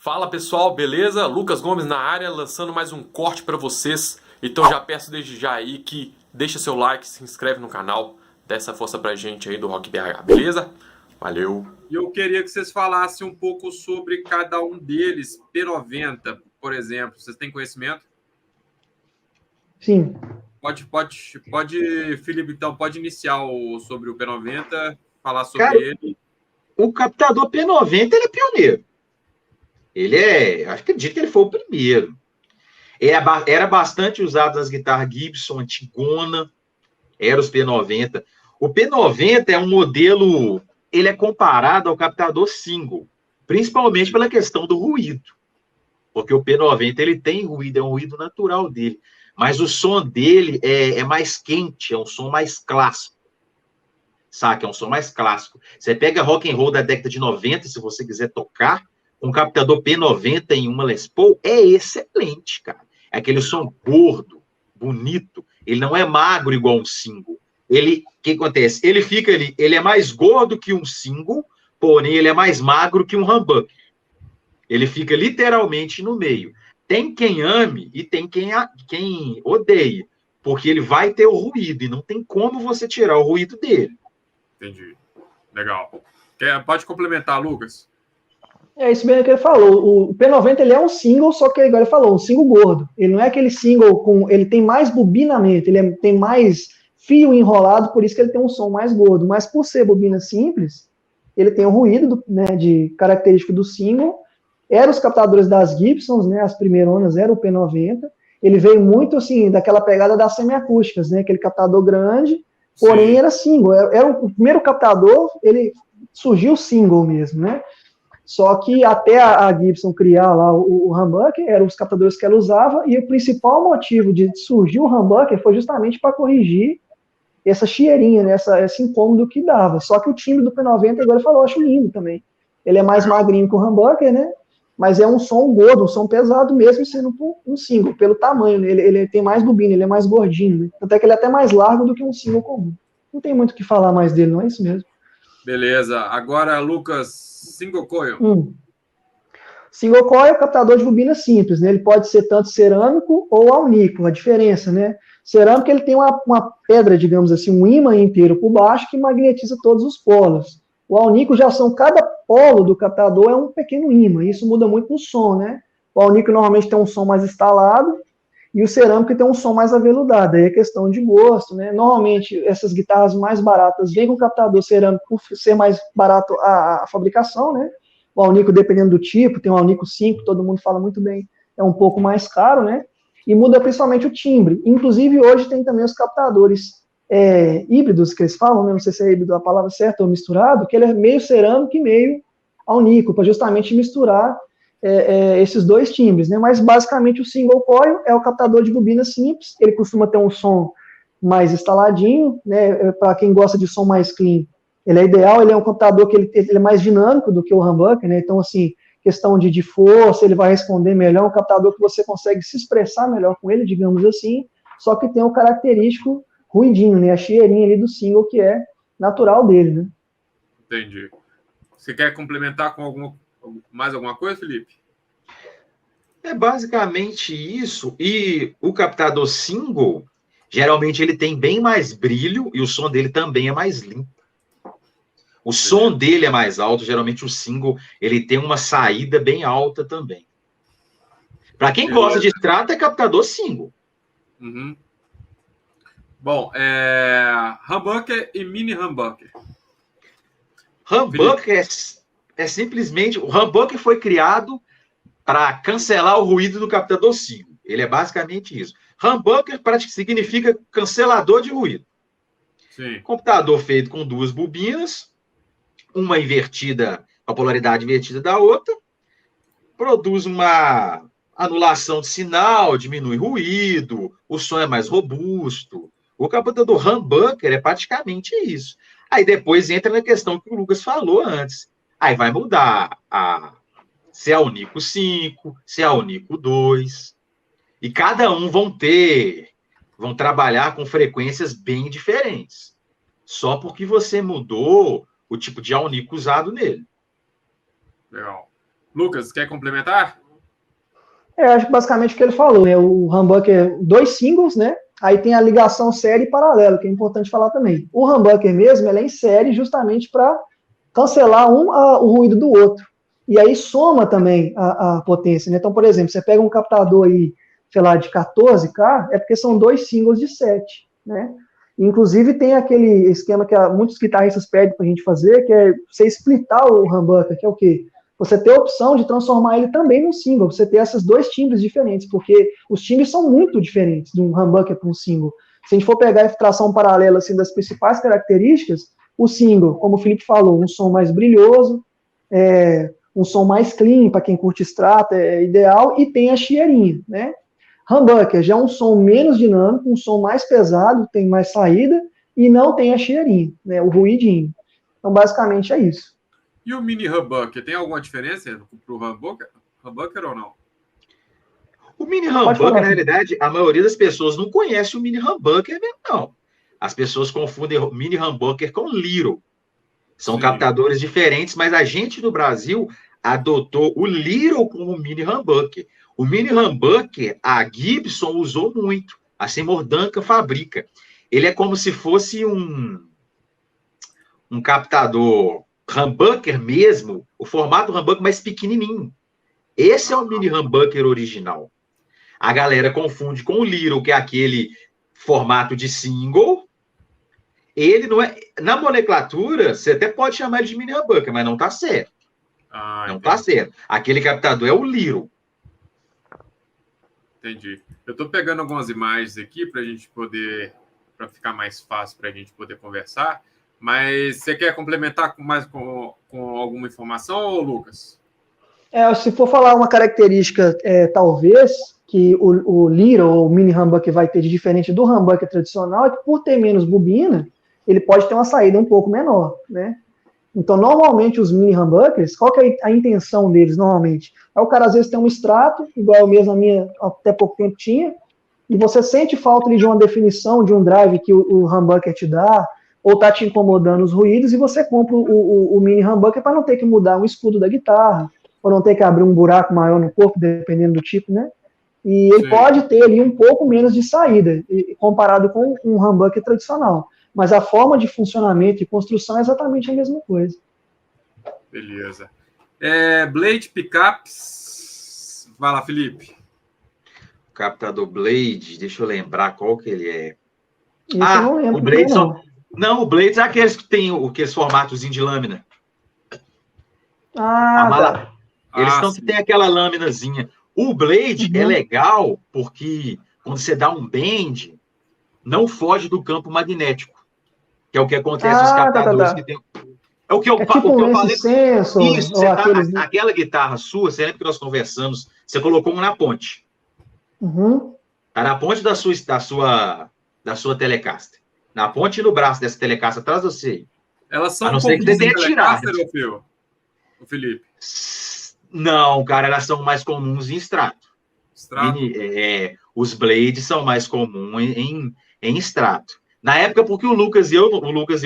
Fala pessoal, beleza? Lucas Gomes na área, lançando mais um corte para vocês. Então já peço desde já aí que deixa seu like, se inscreve no canal, dá essa força pra gente aí do Rock BH, beleza? Valeu! E eu queria que vocês falassem um pouco sobre cada um deles, P90, por exemplo. Vocês têm conhecimento? Sim. Felipe, então, pode iniciar sobre o P90, falar sobre Cara, ele. o captador P90 ele é pioneiro. Acredito que ele foi o primeiro. Era bastante usado nas guitarras Gibson, Antigona, era os P90. O P90 é um modelo, ele é comparado ao captador single, principalmente pela questão do ruído. Porque o P90 ele tem ruído, é um ruído natural dele. Mas o som dele é mais quente, é um som mais clássico. Saca? É um som mais clássico. Você pega rock and roll da década de 90, se você quiser tocar, um captador P90 em uma Les Paul é excelente, cara. É aquele som gordo, bonito. Ele não é magro igual um single. O que acontece? Ele é mais gordo que um single, porém ele é mais magro que um humbucker. Ele fica literalmente no meio. Tem quem ame e tem quem odeie, porque ele vai ter o ruído e não tem como você tirar o ruído dele. Entendi. Legal. Pode complementar, Lucas? É isso mesmo que ele falou. O P90 ele é um single, só que agora ele falou, um single gordo. Ele não é aquele single com. Ele tem mais bobinamento, tem mais fio enrolado, por isso que ele tem um som mais gordo. Mas por ser bobina simples, ele tem o ruído de característico do single. Eram os captadores das Gibsons, né? As primeironas eram o P90. Ele veio muito assim, daquela pegada das semiacústicas, né? Aquele captador grande, porém era single. Era o primeiro captador, ele surgiu single mesmo, né? Só que até a Gibson criar lá o humbucker, eram os captadores que ela usava, e o principal motivo de surgir o humbucker foi justamente para corrigir essa chieirinha, né, esse incômodo que dava. Só que o timbre do P90, agora falou, eu acho lindo também. Ele é mais magrinho que o humbucker, né? Mas é um som gordo, um som pesado mesmo, sendo um single, pelo tamanho, né? Ele tem mais bobina, ele é mais gordinho, né? Até que ele é até mais largo do que um single comum. Não tem muito o que falar mais dele, não é isso mesmo? Beleza. Agora, Lucas, single coil. Single coil é o captador de bobina simples, né? Ele pode ser tanto cerâmico ou alnico, a diferença, né? Cerâmico ele tem uma pedra, digamos assim, um ímã inteiro por baixo que magnetiza todos os polos. O alnico cada polo do captador é um pequeno ímã, e isso muda muito no som, né? O alnico normalmente tem um som mais estalado, e o cerâmico tem um som mais aveludado, aí é questão de gosto, né? Normalmente, essas guitarras mais baratas vêm com captador cerâmico por ser mais barato a fabricação, né? O alnico, dependendo do tipo, tem o alnico 5, todo mundo fala muito bem, é um pouco mais caro, né? E muda principalmente o timbre. Inclusive, hoje tem também os captadores híbridos, que eles falam, né? Não sei se é híbrido a palavra certa ou misturado, que ele é meio cerâmico e meio alnico, para justamente misturar esses dois timbres, né? Mas basicamente o single coil é o captador de bobina simples, ele costuma ter um som mais instaladinho, né? Para quem gosta de som mais clean, ele é ideal, ele é um captador que ele é mais dinâmico do que o humbucker, né? Então, assim, questão de força, ele vai responder melhor, um captador que você consegue se expressar melhor com ele, digamos assim, só que tem o característico ruidinho, né? A chieirinha ali do single, que é natural dele, né? Entendi. Você quer complementar com mais alguma coisa, Felipe? É basicamente isso. E o captador single, geralmente ele tem bem mais brilho e o som dele também é mais limpo. O som dele é mais alto, geralmente o single ele tem uma saída bem alta também. Para quem gosta de Strata, é captador single. Uhum. Bom, humbucker e mini humbucker. Humbucker é simplesmente... O humbucker foi criado para cancelar o ruído do captador single. Ele é basicamente isso. Humbucker significa cancelador de ruído. Sim. Computador feito com duas bobinas, uma invertida, a polaridade invertida da outra, produz uma anulação de sinal, diminui ruído, o som é mais robusto. O captador humbucker é praticamente isso. Aí depois entra na questão que o Lucas falou antes. Aí vai mudar se é o Nico 5, se é o Nico 2. E cada um vão trabalhar com frequências bem diferentes. Só porque você mudou o tipo de alnico usado nele. Legal. Lucas, quer complementar? Acho que basicamente o que ele falou, né? O humbucker, 2 singles, né? Aí tem a ligação série e paralelo, que é importante falar também. O humbucker mesmo, ele é em série justamente para cancelar o ruído do outro. E aí soma também a potência, né? Então, por exemplo, você pega um captador aí, sei lá, de 14K, é porque são 2 singles de 7, né? Inclusive tem aquele esquema que muitos guitarristas pedem para a gente fazer, que é você splitar o humbucker, que é o quê? Você ter a opção de transformar ele também num single, você ter esses 2 timbres diferentes, porque os timbres são muito diferentes de um humbucker para um single. Se a gente for pegar a tração paralela assim, das principais características, o single, como o Felipe falou, um som mais brilhoso, um som mais clean, para quem curte extrato, é ideal, e tem a chieirinha, né? Humbucker já é um som menos dinâmico, um som mais pesado, tem mais saída, e não tem a chieirinha, né? O ruidinho. Então, basicamente é isso. E o mini humbucker, tem alguma diferença para o humbucker ou não? O mini humbucker, na realidade, a maioria das pessoas não conhece o mini humbucker mesmo, não. As pessoas confundem o mini humbucker com Lyro. São captadores diferentes, mas a gente no Brasil adotou o Lyro como mini humbucker. O mini humbucker, a Gibson usou muito. A Seymour Duncan fabrica. Ele é como se fosse um captador humbucker mesmo, o formato humbucker mais pequenininho. Esse é o mini humbucker original. A galera confunde com o Lyro, que é aquele formato de single. Ele não é... Na nomenclatura, você até pode chamar ele de mini humbucker, mas não está certo. Não está certo. Aquele captador é o Lyro. Entendi. Eu estou pegando algumas imagens aqui para a gente poder... para ficar mais fácil para a gente poder conversar. Mas você quer complementar com alguma informação, Lucas? Se for falar uma característica, talvez, que o Lyro, ou o mini humbucker, vai ter de diferente do humbucker tradicional, é que por ter menos bobina, ele pode ter uma saída um pouco menor, né? Então, normalmente, os mini humbuckers, qual que é a intenção deles, normalmente? O cara, às vezes, tem um extrato, igual eu mesmo, a minha, até pouco tempo tinha, e você sente falta de uma definição, de um drive que o humbucker te dá, ou tá te incomodando os ruídos, e você compra o mini humbucker para não ter que mudar um escudo da guitarra, ou não ter que abrir um buraco maior no corpo, dependendo do tipo, né? E ele pode ter ali um pouco menos de saída, comparado com um humbucker tradicional. Mas a forma de funcionamento e construção é exatamente a mesma coisa. Beleza. Blade Pickups. Vai lá, Felipe. O captador Blade, deixa eu lembrar qual que ele é. Isso eu não lembro. O Blade não, o Blade é aqueles que tem aqueles formatos de lâmina. Tá. Eles têm aquela lâminazinha. O Blade é legal porque quando você dá um bend, não foge do campo magnético, que é o que acontece nos captadores que tem. É o que eu falei. Senso, isso, aquela guitarra sua, você lembra que nós conversamos, você colocou um na ponte. Tá na ponte da sua Telecaster. Na ponte e no braço dessa Telecaster atrás de você. Elas são um pouco de Telecaster, o Felipe? Não, cara, elas são mais comuns em extrato. Os Blades são mais comuns em extrato. Na época, porque o Lucas e eu,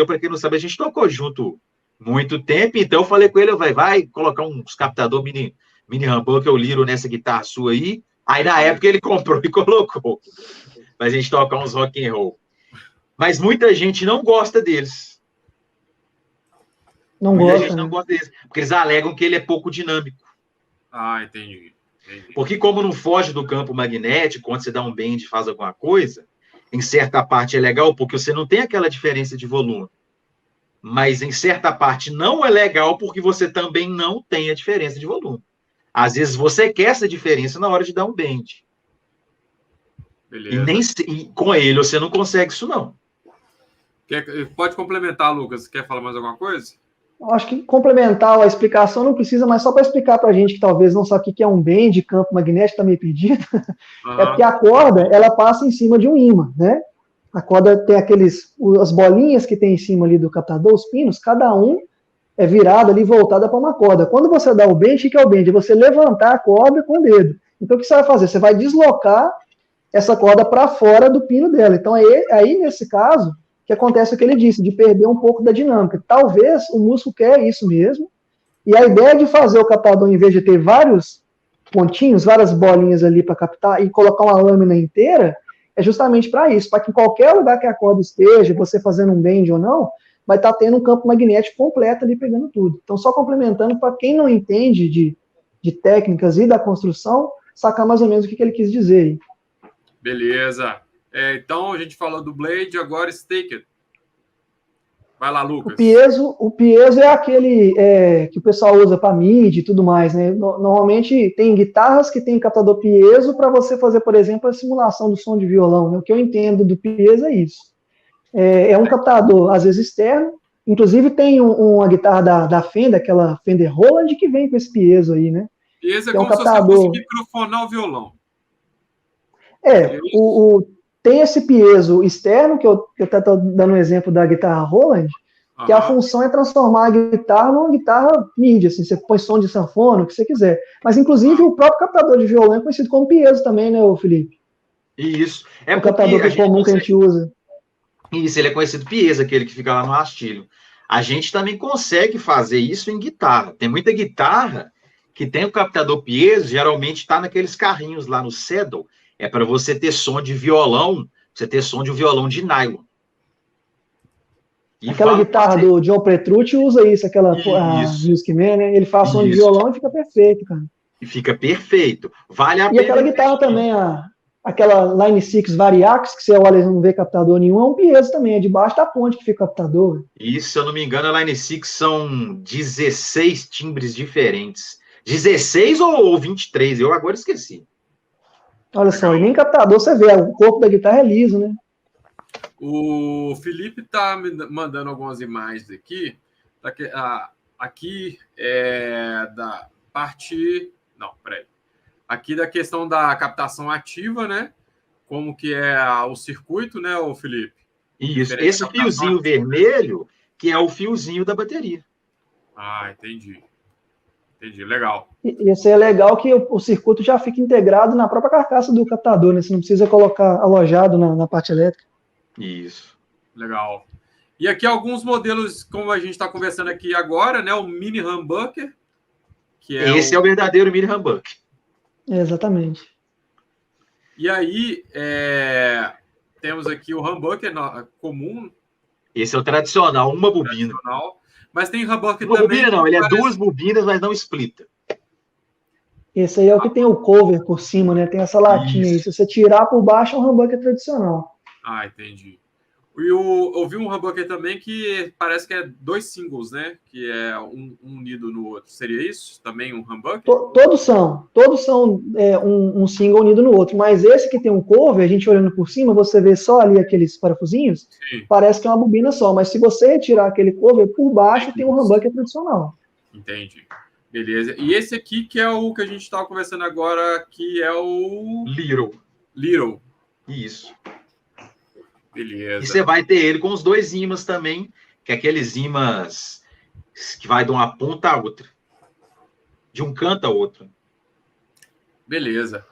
para quem não sabe, a gente tocou junto muito tempo, então eu falei com ele, vai colocar uns captador mini humbucker, o Lyro nessa guitarra sua aí. Aí na época ele comprou e colocou. Pra gente tocar uns rock and roll. Mas muita gente não gosta deles. Muita gente não gosta deles. Porque eles alegam que ele é pouco dinâmico. Entendi. Porque como não foge do campo magnético, quando você dá um bend e faz alguma coisa, em certa parte é legal, porque você não tem aquela diferença de volume. Mas em certa parte não é legal, porque você também não tem a diferença de volume. Às vezes você quer essa diferença na hora de dar um bend. Beleza. E com ele você não consegue isso, não. Pode complementar, Lucas. Quer falar mais alguma coisa? Acho que complementar a explicação não precisa, mas só para explicar para a gente que talvez não sabe o que é um bend, campo magnético, está meio perdido, é porque a corda, ela passa em cima de um ímã, né? A corda tem as bolinhas que tem em cima ali do captador, os pinos, cada um é virado ali, voltada para uma corda. Quando você dá o bend, o que é o bend? É você levantar a corda com o dedo. Então, o que você vai fazer? Você vai deslocar essa corda para fora do pino dela. Então, aí nesse caso, que acontece o que ele disse, de perder um pouco da dinâmica. Talvez o músico quer isso mesmo, E a ideia de fazer o captador, em vez de ter vários pontinhos, várias bolinhas ali para captar e colocar uma lâmina inteira, é justamente para isso, para que em qualquer lugar que a corda esteja, você fazendo um bend ou não, vai estar tendo um campo magnético completo ali pegando tudo. Então, só complementando, para quem não entende de técnicas e da construção, sacar mais ou menos o que ele quis dizer aí. Beleza. Então, a gente falou do blade, agora staked. Vai lá, Lucas. O piezo é aquele que o pessoal usa para MIDI e tudo mais, né? Normalmente tem guitarras que tem captador piezo para você fazer, por exemplo, a simulação do som de violão, né? O que eu entendo do piezo é isso. É um captador, às vezes, externo. Inclusive tem uma guitarra da Fender, aquela Fender Roland, que vem com esse piezo aí, né? Piezo é que como se você fosse microfonar o violão. Tem esse piezo externo, que eu até estou dando um exemplo da guitarra Roland, que a função é transformar a guitarra numa guitarra MIDI, assim, você põe som de sanfona, o que você quiser. Mas, inclusive, o próprio captador de violão é conhecido como piezo também, né, Felipe? Isso. O captador comum que a gente usa. Isso, ele é conhecido piezo, aquele que fica lá no rastilho. A gente também consegue fazer isso em guitarra. Tem muita guitarra que tem o captador piezo, geralmente está naqueles carrinhos lá no saddle. É para você ter som de violão, você ter som de um violão de nylon. Aquela guitarra do John Petrucci usa isso, aquela Music Man, né? Ele faz som de violão e fica perfeito, cara. E fica perfeito. Vale a pena. E aquela guitarra também, aquela Line 6 Variax, que você olha e não vê captador nenhum, é um piezo também, é debaixo da ponte que fica o captador. Isso, se eu não me engano, a Line 6 são 16 timbres diferentes. 16 ou 23, eu agora esqueci. Olha só, e nem captador você vê, o corpo da guitarra é liso, né? O Felipe tá me mandando algumas imagens aqui. Aqui é da parte... Não, peraí. Aqui da questão da captação ativa, né? Como que é o circuito, né, o Felipe? Isso, esse fiozinho vermelho, que é o fiozinho da bateria. Entendi. Entendi, legal. E isso é legal que o circuito já fica integrado na própria carcaça do captador, né? Você não precisa colocar alojado na parte elétrica. Isso. Legal. E aqui alguns modelos, como a gente está conversando aqui agora, né? O mini humbucker. Esse é o verdadeiro mini humbucker. Exatamente. E aí, temos aqui o humbucker comum. Esse é o tradicional, uma bobina. Mas tem humbucker uma também. Bobina não, ele é duas bobinas, mas não splita. Esse aí é o que tem o cover por cima, né? Tem essa latinha aí. Se você tirar por baixo, é um humbucker tradicional. Entendi. E eu vi um humbucker também que parece que é 2 singles, né? Que é um unido no outro. Seria isso? Também um humbucker? Todos são um single unido no outro. Mas esse que tem um cover, a gente olhando por cima, você vê só ali aqueles parafusinhos, parece que é uma bobina só. Mas se você retirar aquele cover, por baixo tem um humbucker tradicional. Entendi. Beleza. E esse aqui que é o que a gente estava conversando agora, que é o... Little. Isso. Beleza. E você vai ter ele com os dois ímãs também, que é aqueles ímãs que vai de uma ponta a outra. De um canto a outro. Beleza.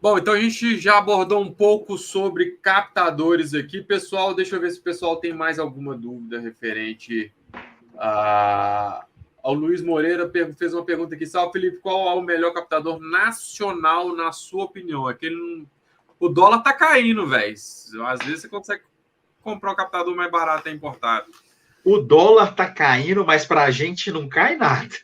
Bom, então a gente já abordou um pouco sobre captadores aqui. Pessoal, deixa eu ver se o pessoal tem mais alguma dúvida referente ao Luiz Moreira fez uma pergunta aqui. Salve, Felipe, qual é o melhor captador nacional, na sua opinião? O dólar tá caindo, velho. Às vezes você consegue comprar um captador mais barato e importado. O dólar tá caindo, mas pra gente não cai nada.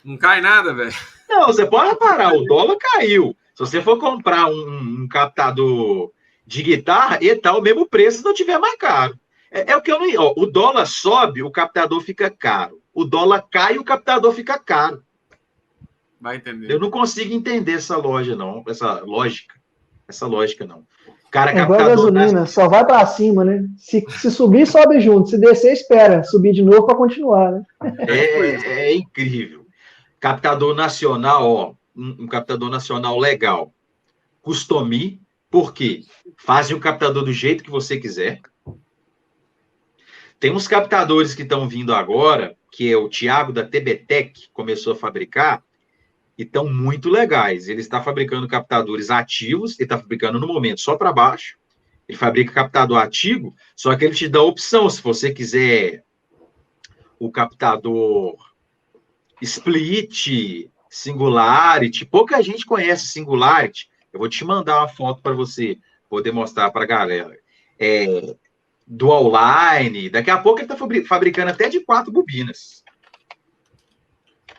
Não cai nada, velho? Não, você pode reparar, o dólar caiu. Se você for comprar um captador de guitarra, ele tá o mesmo preço se não tiver mais caro. É o que eu não... o dólar sobe, o captador fica caro. O dólar cai, o captador fica caro. Vai entender. Eu não consigo entender essa lógica, não. Essa lógica, não. Cara, é igual a gasolina, só vai para cima, né? Se subir, sobe junto. Se descer, espera. Subir de novo para continuar, né? É incrível. Captador nacional, um captador nacional legal. Custom-me, por quê? Faz um captador do jeito que você quiser. Tem uns captadores que estão vindo agora, que é o Thiago da TBTech, começou a fabricar, e estão muito legais. Ele está fabricando captadores ativos, ele está fabricando no momento só para baixo. Ele fabrica captador ativo, só que ele te dá a opção, se você quiser o captador split, singularity. Pouca gente conhece singularity. Eu vou te mandar uma foto para você poder mostrar para a galera. Dual line. Daqui a pouco ele está fabricando até de 4 bobinas.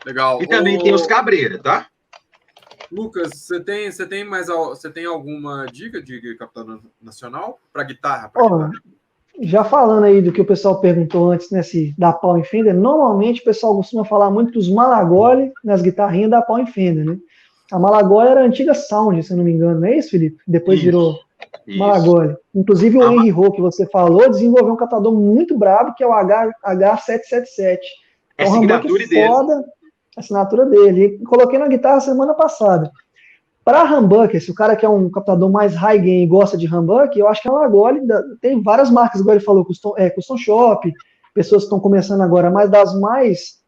Legal. E também tem os Cabreira, tá? Lucas, você tem alguma dica de capitão nacional para guitarra? Já falando aí do que o pessoal perguntou antes, né, se dá pau em Fender, normalmente o pessoal costuma falar muito que os Malagoli nas guitarrinhas dá pau em Fender, né? A Malagoli era a antiga Sound, se eu não me engano, não é isso, Felipe? Depois virou Malagoli. Inclusive o Henry Ho, que você falou, desenvolveu um captador muito brabo, que é o H777. É a assinatura dele. A assinatura dele. E coloquei na guitarra semana passada. Para humbucker, se o cara quer um captador mais high gain e gosta de humbucker, eu acho que é uma Malagoli. Tem várias marcas, igual ele falou, Custom Shop, pessoas que estão começando agora, mas das mais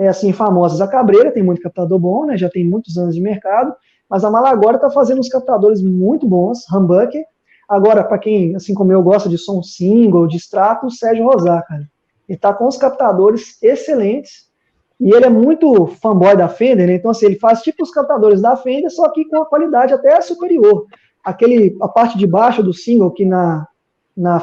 assim, famosas, a Cabreira tem muito captador bom, né? Já tem muitos anos de mercado, mas a Malagoli está fazendo uns captadores muito bons, humbucker. Agora, para quem, assim como eu, gosta de som single, de extrato, o Sérgio Rosar, cara. Ele está com os captadores excelentes. E ele é muito fanboy da Fender, né? Então, assim, ele faz tipo os captadores da Fender, só que com a qualidade até superior. A parte de baixo do single, que na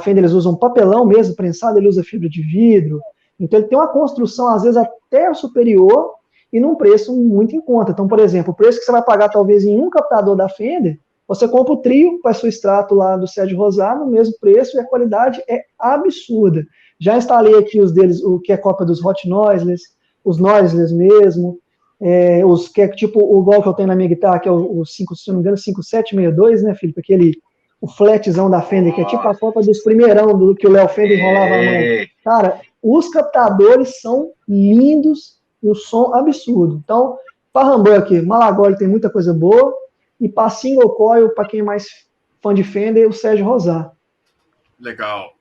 Fender eles usam papelão mesmo, prensado, ele usa fibra de vidro. Então, ele tem uma construção, às vezes, até superior e num preço muito em conta. Então, por exemplo, o preço que você vai pagar, talvez, em um captador da Fender, você compra o trio, faz seu extrato lá do Sérgio Rosar, no mesmo preço, e a qualidade é absurda. Já instalei aqui os deles, o que é cópia dos Hot Noiseless, os noiseless mesmo, os que é tipo o igual que eu tenho na minha guitarra, que é o 5, se não me engano, 5762, né, Felipe? O flatzão da Fender, que é tipo a copa dos primeirão do que o Léo Fender enrolava a mão. Cara, os captadores são lindos e o som absurdo. Então, para humbucker, Malagoli tem muita coisa boa, e para single coil, para quem é mais fã de Fender, o Sérgio Rosar. Legal.